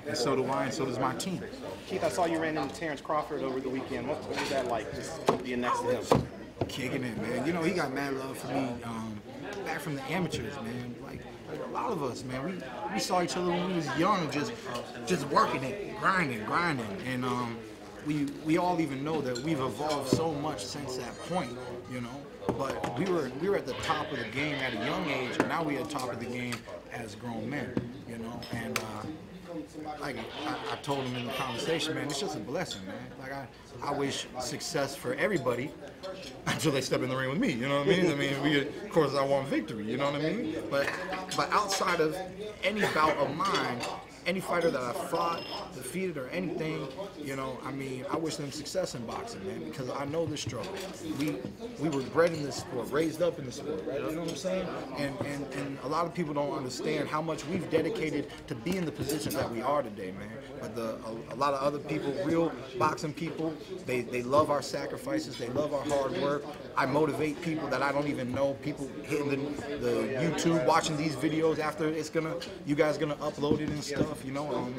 and so do I, and so does my team. Keith, I saw you ran into Terrence Crawford over the weekend. What was that like, just being next to him? Kicking it, man. You know, he got mad love for me back from the amateurs, man. Like a lot of us, man. We saw each other when we was young, just working it, grinding, and we all even know that we've evolved so much since that point, you know. But we were at the top of the game at a young age, and now we're at the top of the game as grown men, you know. And like I told him in the conversation, man, it's just a blessing, man. Like I wish success for everybody until they step in the ring with me, you know what I mean? I mean, of course, I want victory, you know what I mean? But outside of any bout of mine, any fighter that I fought, defeated, or anything, you know, I mean, I wish them success in boxing, man, because I know the struggle. We were bred in this sport, raised up in the sport, right? You know what I'm saying? And a lot of people don't understand how much we've dedicated to be in the position that we are today, man. But a lot of other people, real boxing people, they love our sacrifices, they love our hard work. I motivate people that I don't even know, people hitting the YouTube, watching these videos after you guys gonna upload it and stuff. You know,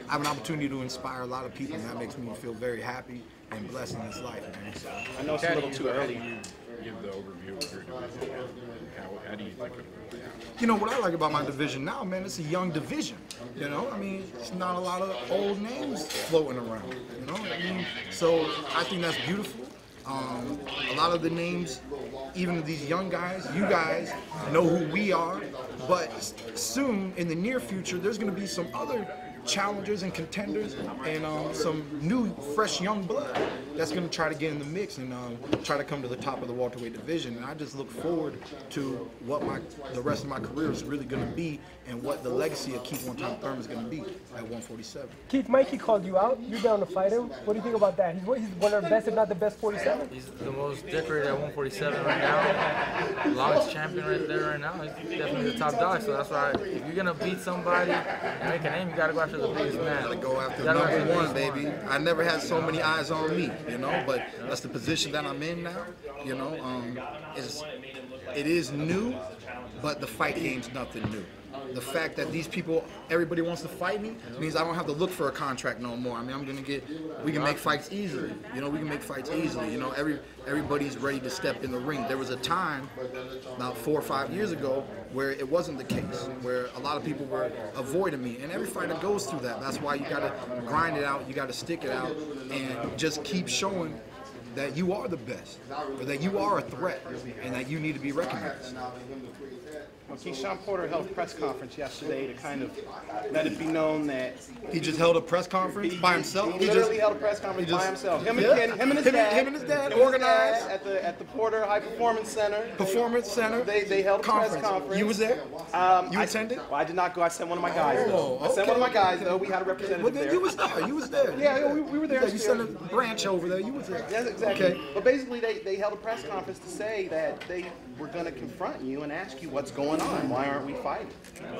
I have an opportunity to inspire a lot of people, and that makes me feel very happy and blessed in this life, man. So, I know it's a little too early. Give the overview of your division. How do you think of it? You know, what I like about my division now, man, it's a young division. You know, I mean, it's not a lot of old names floating around. You know, I mean, so I think that's beautiful. A lot of the names, even these young guys, you guys know who we are, but soon, in the near future, there's going to be some other challengers and contenders and some new, fresh young blood that's going to try to get in the mix and try to come to the top of the welterweight division. And I just look forward to what the rest of my career is really going to be and what the legacy of Keith One-Time Thurman is going to be at 147. Keith, Mikey called you out. You're down to fight him. What do you think about that? He's one of the best, if not the best, 47. He's the most decorated at 147 right now. Longest champion right there right now. He's definitely the top dog. So that's why if you're going to beat somebody and make a name, you got to go after the biggest man. Gotta go after number one, baby. I never had so many eyes on me, you know, but that's the position that I'm in now, you know. It is new, but the fight game's nothing new. The fact that these people, everybody wants to fight me, means I don't have to look for a contract no more. I mean, we can make fights easily. You know, we can make fights easily. You know, everybody's ready to step in the ring. There was a time, about 4 or 5 years ago, where it wasn't the case, where a lot of people were avoiding me. And every fighter goes through that. That's why you got to grind it out, you got to stick it out, and just keep showing that you are the best, or that you are a threat, and that you need to be recognized. Okay, Sean Porter held a press conference yesterday to kind of let it be known that he just held a press conference by himself. He literally held a press conference by himself. Him and his dad organized at the Porter High Performance Center. They held a press conference. You was there? You attended? Well, I did not go. I sent one of my guys. Though. I sent one of my guys though. We had a representative there. You was there. You was there. Yeah, we were there. You sent a branch over there. You was there. Yes, exactly. Okay. But basically, they held a press conference to say that they were going to confront you and ask you what's going on. Why aren't we fighting?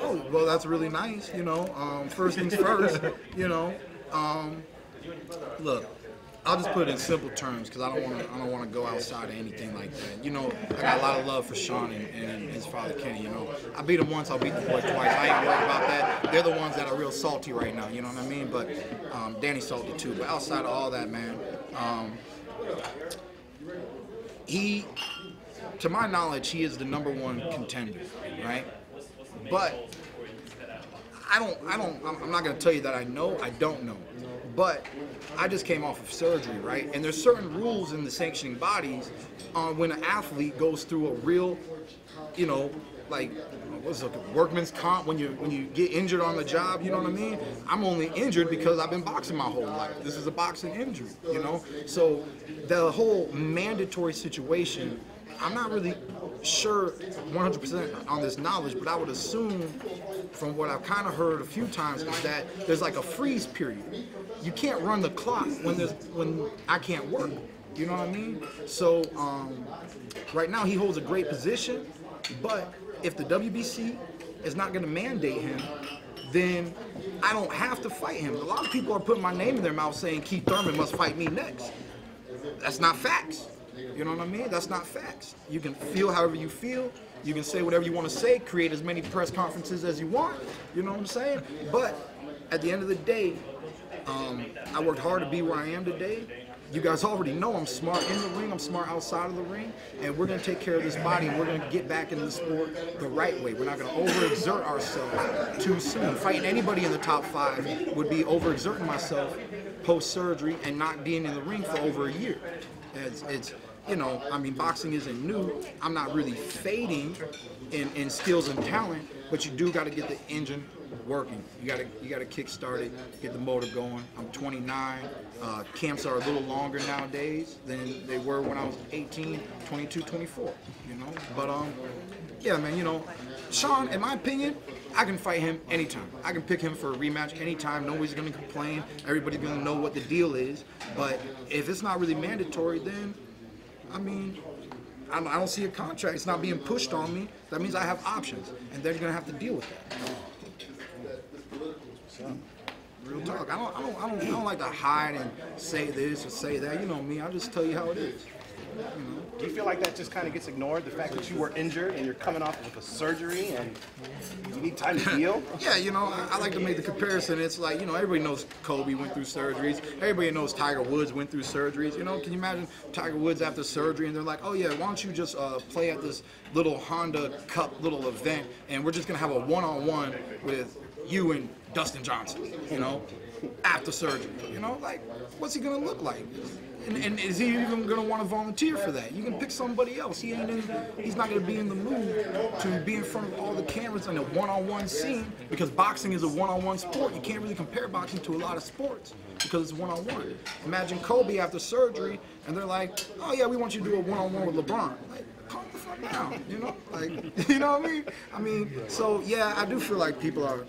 Oh, well, that's really nice. You know, first things first. You know, look, I'll just put it in simple terms because I don't want to go outside of anything like that. You know, I got a lot of love for Sean and his father Kenny. You know, I beat him once, I'll beat the boy twice. I ain't worried about that. They're the ones that are real salty right now. You know what I mean? But Danny's salty too. But outside of all that, man, to my knowledge, he is the #1 contender, right? But I'm not gonna tell you that I know, I don't know. But I just came off of surgery, right? And there's certain rules in the sanctioning bodies on when an athlete goes through a real, you know, like, what's it, workman's comp, when you get injured on the job, you know what I mean? I'm only injured because I've been boxing my whole life. This is a boxing injury, you know? So the whole mandatory situation, I'm not really sure 100% on this knowledge, but I would assume from what I've kind of heard a few times is that there's like a freeze period. You can't run the clock when I can't work. You know what I mean? So right now he holds a great position, but if the WBC is not going to mandate him, then I don't have to fight him. A lot of people are putting my name in their mouth saying Keith Thurman must fight me next. That's not facts. You know what I mean? That's not facts. You can feel however you feel. You can say whatever you want to say, create as many press conferences as you want. You know what I'm saying? But at the end of the day, I worked hard to be where I am today. You guys already know I'm smart in the ring, I'm smart outside of the ring, and we're going to take care of this body, and we're going to get back into the sport the right way. We're not going to overexert ourselves too soon. Fighting anybody in the top 5 would be overexerting myself post-surgery and not being in the ring for over a year. It's you know, I mean, boxing isn't new. I'm not really fading in skills and talent, but you do got to get the engine working. You got to kick start it, get the motor going. I'm 29. Camps are a little longer nowadays than they were when I was 18, 22, 24. You know, but yeah, man. You know, Sean, in my opinion, I can fight him anytime. I can pick him for a rematch anytime. Nobody's gonna complain. Everybody's gonna know what the deal is. But if it's not really mandatory, then I mean, I don't see a contract. It's not being pushed on me. That means I have options, and they're gonna have to deal with that. Real talk. I don't like to hide and say this or say that. You know me. I'll just tell you how it is. You know? Do you feel like that just kind of gets ignored? The fact that you were injured and you're coming off of a surgery and you need time to heal? Yeah, you know, I like to make the comparison. It's like, you know, everybody knows Kobe went through surgeries. Everybody knows Tiger Woods went through surgeries. You know, can you imagine Tiger Woods after surgery and they're like, oh yeah, why don't you just play at this little Honda Cup little event and we're just going to have a one-on-one with you and Dustin Johnson, you know, after surgery. You know, like, what's he going to look like? And is he even going to want to volunteer for that? You can pick somebody else. He's not going to be in the mood to be in front of all the cameras in a one-on-one scene because boxing is a one-on-one sport. You can't really compare boxing to a lot of sports because it's one-on-one. Imagine Kobe after surgery and they're like, oh yeah, we want you to do a one-on-one with LeBron. Like, calm the fuck down, you know? Like, you know what I mean? I mean, so yeah, I do feel like people are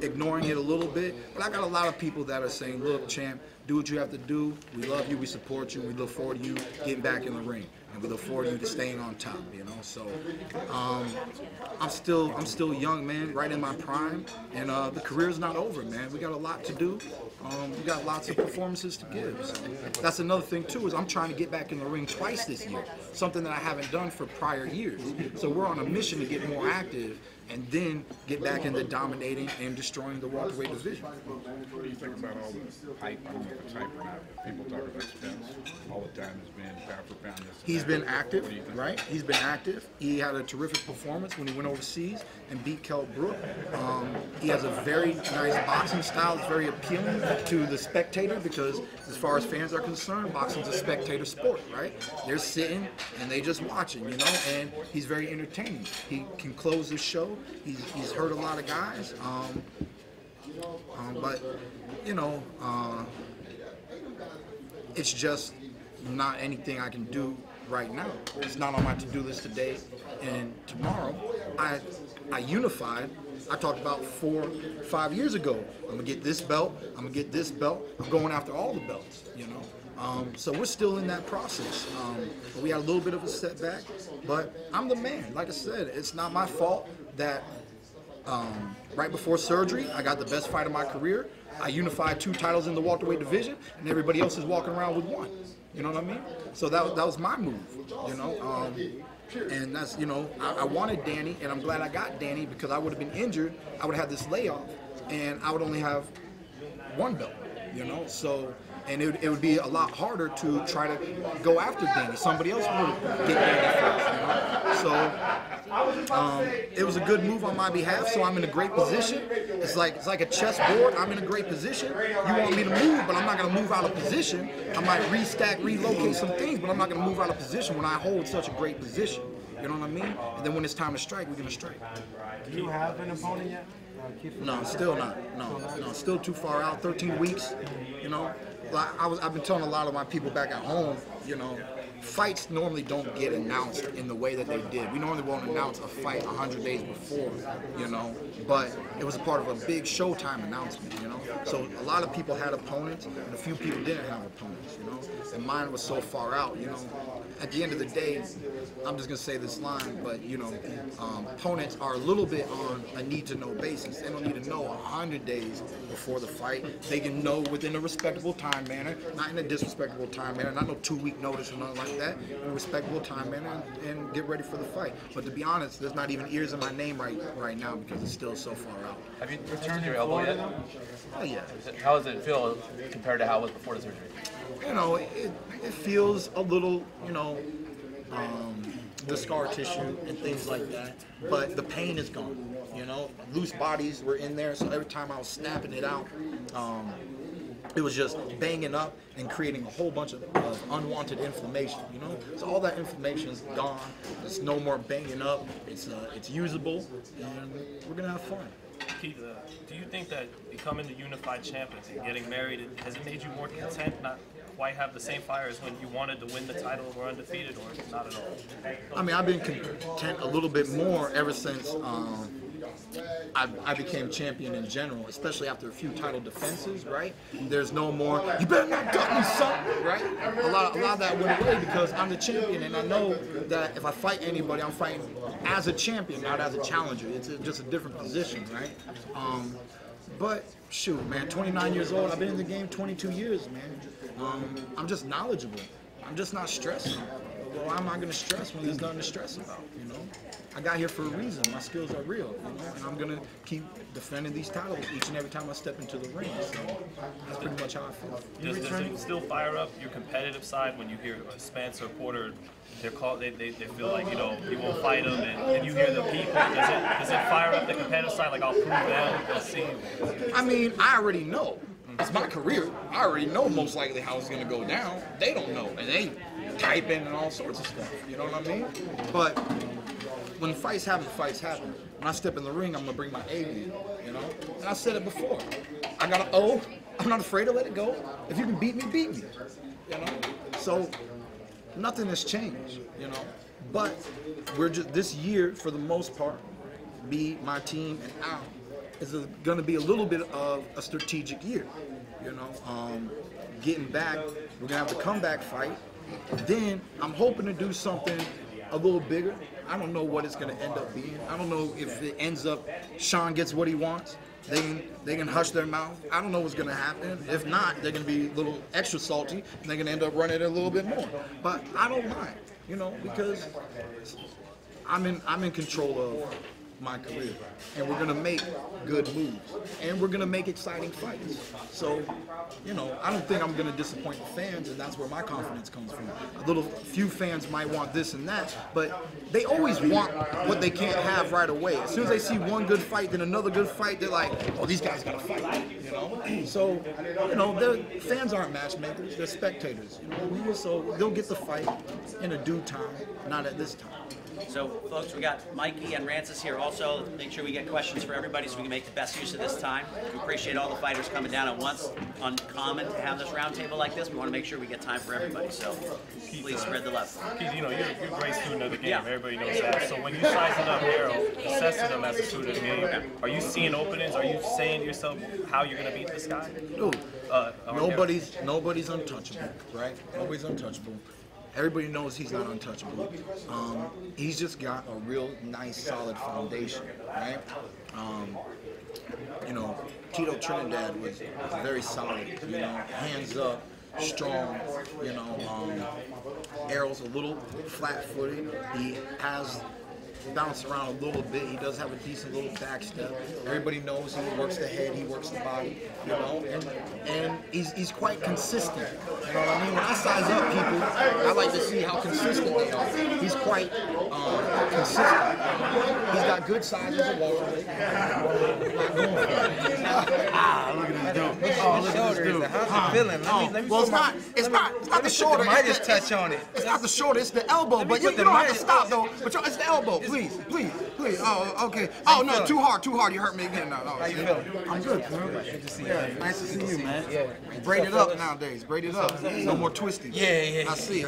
ignoring it a little bit, but I got a lot of people that are saying, look, champ, do what you have to do. We love you, we support you, we look forward to you getting back in the ring, and we look forward to you to staying on top, you know. So I'm still young, man, right in my prime, and the career's not over, man. We got a lot to do. We got lots of performances to give. So that's another thing too, is I'm trying to get back in the ring twice this year, something that I haven't done for prior years. So we're on a mission to get more active and then get back into dominating and destroying the welterweight division. What do you think about all the hype? I don't know if it's hype or not, but people talk about Spence all the time has been pound for pound. He's been active, right? He's been active. He had a terrific performance when he went overseas and beat Kell Brook. He has a very nice boxing style. It's very appealing to the spectator because as far as fans are concerned, boxing's a spectator sport, right? They're sitting and they just watching, you know, and he's very entertaining. He can close his show. He's hurt a lot of guys, but you know, it's just not anything I can do right now. It's not on my to-do list today and tomorrow. I unified. I talked about 4 or 5 years ago. I'm gonna get this belt. I'm gonna get this belt. I'm going after all the belts. You know. So we're still in that process. We had a little bit of a setback, but I'm the man. Like I said, it's not my fault that right before surgery, I got the best fight of my career. I unified 2 titles in the welterweight division, and everybody else is walking around with 1. You know what I mean? So that was my move. You know, and that's, you know, I wanted Danny, and I'm glad I got Danny because I would have been injured. I would have had this layoff, and I would only have 1 belt. You know, so. And it would be a lot harder to try to go after Danny. Somebody else would get Danny first, you know? So it was a good move on my behalf, so I'm in a great position. It's like a chessboard. I'm in a great position. You want me to move, but I'm not going to move out of position. I might restack, relocate some things, but I'm not going to move out of position when I hold such a great position. You know what I mean? And then when it's time to strike, we're going to strike. Do you have an opponent yet? No, still not. No, still too far out. 13 weeks, you know? I've been telling a lot of my people back at home, you know, fights normally don't get announced in the way that they did. We normally won't announce a fight 100 days before, you know, but it was a part of a big Showtime announcement, you know. So a lot of people had opponents, and a few people didn't have opponents, you know, and mine was so far out, you know. At the end of the day, I'm just going to say this line, but, you know, opponents are a little bit on a need-to-know basis. They don't need to know 100 days before the fight. They can know within a respectable time manner, not in a disrespectful time manner, not no 2-week notice or nothing like that, in a respectable time manner, and get ready for the fight. But to be honest, there's not even ears in my name right now because it's still still so far out. Have you returned your elbow yet? Oh yeah. How does it feel compared to how it was before the surgery? You know, it feels a little, you know, the scar tissue and things like that, but the pain is gone. You know, loose bodies were in there, so every time I was snapping it out, it was just banging up and creating a whole bunch of unwanted inflammation, you know? So all that inflammation is gone. There's no more banging up. It's usable, and we're gonna have fun. Keith, do you think that becoming the unified champions and getting married, has it made you more content, not quite have the same fire as when you wanted to win the title or undefeated, or not at all? I mean, I've been content a little bit more ever since I became champion in general, especially after a few title defenses, right? There's no more, you better not duck me, son, right? A lot of that went away because I'm the champion, and I know that if I fight anybody, I'm fighting as a champion, not as a challenger. It's just a different position, right? But shoot, man, 29 years old, I've been in the game 22 years, man. I'm just knowledgeable. I'm just not stressing. Well, why am I going to stress when there's nothing to stress about, you know? I got here for a reason. My skills are real, you know, and I'm going to keep defending these titles each and every time I step into the ring. So that's pretty much how I feel. Does it still fire up your competitive side when you hear Spence or Porter, they feel like, you know, you won't fight them, and you hear the people? Does it fire up the competitive side, like, I'll prove them, they'll see you? I mean, I already know. It's my career. I already know most likely how it's going to go down. They don't know, and they typing and all sorts of stuff. You know what I mean? But when fights happen, when I step in the ring, I'm going to bring my A game, you know? And I said it before. I got an O. I'm not afraid to let it go. If you can beat me, beat me. You know? So nothing has changed, you know? But we're just, this year, for the most part, me, my team, and Al, is going to be a little bit of a strategic year, you know? Getting back, we're going to have the comeback fight. Then I'm hoping to do something a little bigger. I don't know what it's going to end up being. I don't know if it ends up Sean gets what he wants. They can hush their mouth. I don't know what's going to happen. If not, they're going to be a little extra salty, and they're going to end up running it a little bit more. But I don't mind, you know, because I'm in control of my career, and we're gonna make good moves, and we're gonna make exciting fights. So, you know, I don't think I'm gonna disappoint the fans, and that's where my confidence comes from. Few fans might want this and that, but they always want what they can't have right away. As soon as they see one good fight, then another good fight, they're like, oh, these guys gotta fight, you know? So, you know, fans aren't matchmakers, they're spectators, you know what I mean? So they'll get the fight in a due time, not at this time. So, folks, we got Mikey and Rancis here also. Make sure we get questions for everybody so we can make the best use of this time. We appreciate all the fighters coming down at once. Uncommon to have this roundtable like this. We want to make sure we get time for everybody. So, please spread the love. Keith, you know, you're a great student of the game. Yeah. Everybody knows that. So, when you sizing up Errol, assessing him as a student of the game, are you seeing openings? Are you saying to yourself how you're going to beat this guy? Dude, nobody's untouchable, right? Nobody's untouchable. Everybody knows he's not untouchable. He's just got a real nice, solid foundation, right? You know, Tito Trinidad was very solid, you know, hands up, strong, you know. Errol's a little flat-footed. He has bounced around a little bit. He does have a decent little back step. Everybody knows he works the head, he works the body, you know, and he's quite consistent. You know what I mean? When I size up people, I like to see how consistent they are. He's quite consistent. He's got good size as a welterweight. Look at this dude. Oh, look at this dude. How's he feeling? Let me well, it's not the shoulder. I just touch on it. It's not the shoulder, it's the elbow. But you don't have to stop though. But it's the elbow. Please. Oh, okay. Oh no, too hard. You hurt me again. No. How you feeling? I'm good, man. Good to see you. Yeah, nice to see you, man. Yeah. Braid it up nowadays. Braid it up. No more twisting. Yeah. I see.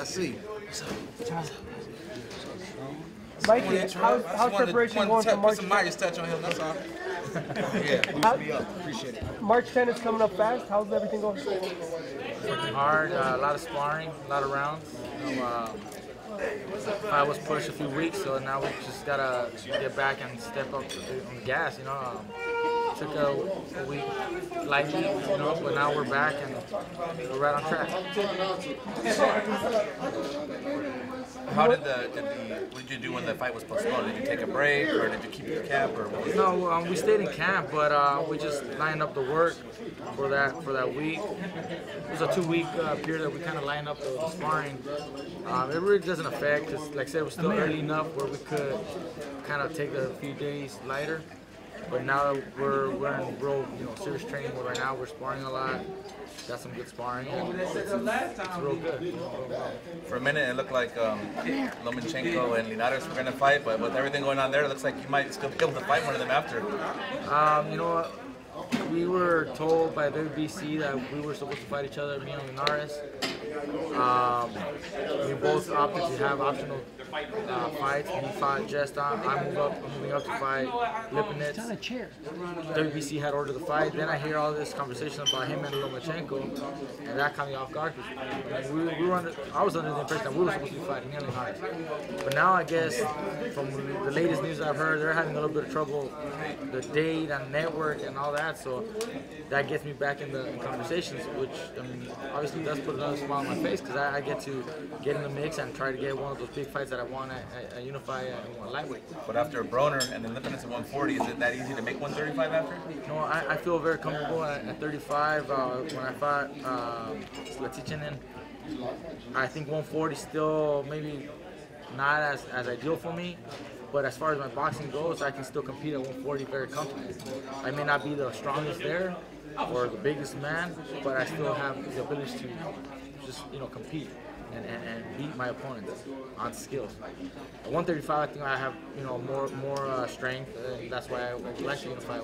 Mikey, how's preparation going for March 10th? Myers touch on him, that's all. Yeah, boost me up. Appreciate it. March 10th is coming up fast. How's everything going? Working hard, a lot of sparring, a lot of rounds. You know, I was pushed a few weeks, so now we just gotta get back and step up on the gas. You know, took a week lightly, you know, but now we're back and we're right on track. How did what did you do when the fight was postponed? Did you take a break, or did you keep your camp, or what was No, we stayed in camp, but we just lined up the work for that week. It was a 2-week period that we kind of lined up the sparring. It really doesn't affect, because like I said, it was still early enough where we could kind of take a few days lighter. But now that we're in real, serious training mode right now. We're sparring a lot. Got some good sparring. It's real good. For a minute, it looked like Lomachenko and Linares were going to fight, but with everything going on there, it looks like you might still be able to fight one of them after. You know what? We were told by WBC that we were supposed to fight each other, me and Linares. We both opted to have optional fights. He fought Jeston. I'm moving up to fight Lipinets. WBC had ordered the fight. Then I hear all this conversation about him and Lomachenko, and that caught me off guard. I was under the impression that we were supposed to be fighting him and Linares. But now I guess from the latest news I've heard, they're having a little bit of trouble, the date and network and all that. So that gets me back in the conversations, which obviously does put another smile on my face, because I get to get in the mix and try to get one of those big fights that I want at Unify and lightweight. But after Broner and then Lipinets at 140, is it that easy to make 135 after? No, I feel very comfortable at 35. When I fought Slatichinen, I think 140 still maybe not as ideal for me. But as far as my boxing goes, I can still compete at 140 very comfortably. I may not be the strongest there or the biggest man, but I still have the ability to just compete and beat my opponents on skills. At 135, I think I have more strength, and that's why I would like to unify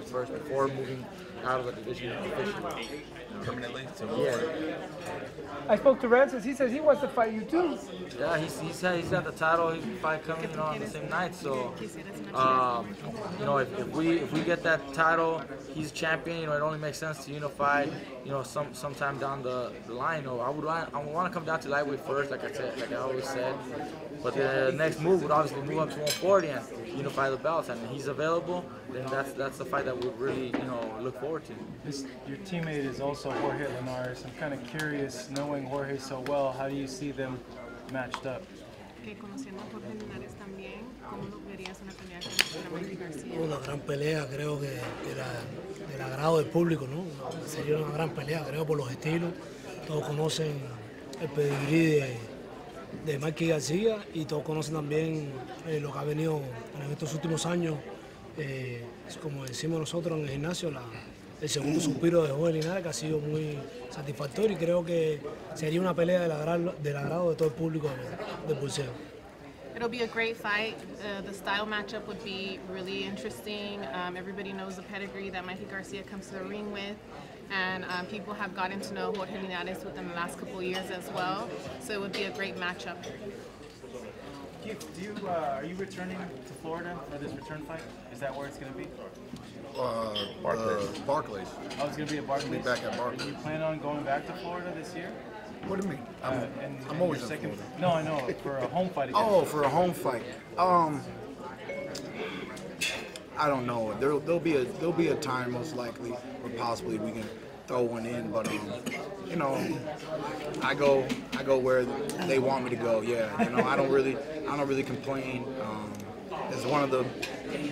first before moving out of the division officially. Permanently? Yeah. I spoke to Rances. He says he wants to fight you too. Yeah, he's got the title. He can fight coming on the same night. So, if we get that title, he's champion. It only makes sense to unify. Sometime down the line. I want to come down to lightweight first, like I always said. But the next move would obviously move up to 140 and unify the belts. And he's available, then that's the fight that we really look forward to. Your teammate is also Jorge Linares. I'm kind of curious, knowing Jorge so well, how do you see them matched up? Una gran pelea, creo que del agrado del público, ¿no? Sería una gran pelea, creo, por los estilos. Todos conocen el pedigrí de Mikey Garcia y todos conocen también lo que ha venido en estos últimos años, como decimos nosotros en el gimnasio, el segundo suspiro de Jorge Linares, que ha sido muy satisfactorio, y creo que sería una pelea del agrado de todo el público del boxeo. It'll be a great fight. The style matchup would be really interesting. Everybody knows the pedigree that Mikey Garcia comes to the ring with, and people have gotten to know Jorge Linares within the last couple of years as well. So it would be a great matchup. Are you returning to Florida for this return fight? Is that where it's going to be? Barclays. Oh, it's going to be at Barclays? We'll be back at Barclays. Do you plan on going back to Florida this year? What do you mean? I'm always in Florida. No, I know, for a home fight again. Oh, for a home fight. I don't know. There'll be a time, most likely, where possibly we can throw one in, but I go where they want me to go. Yeah, I don't really complain. It's one of the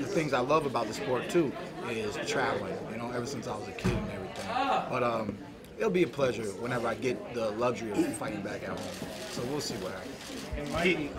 things I love about the sport too, is traveling. Ever since I was a kid and everything. But it'll be a pleasure whenever I get the luxury of fighting back at home. So we'll see what happens.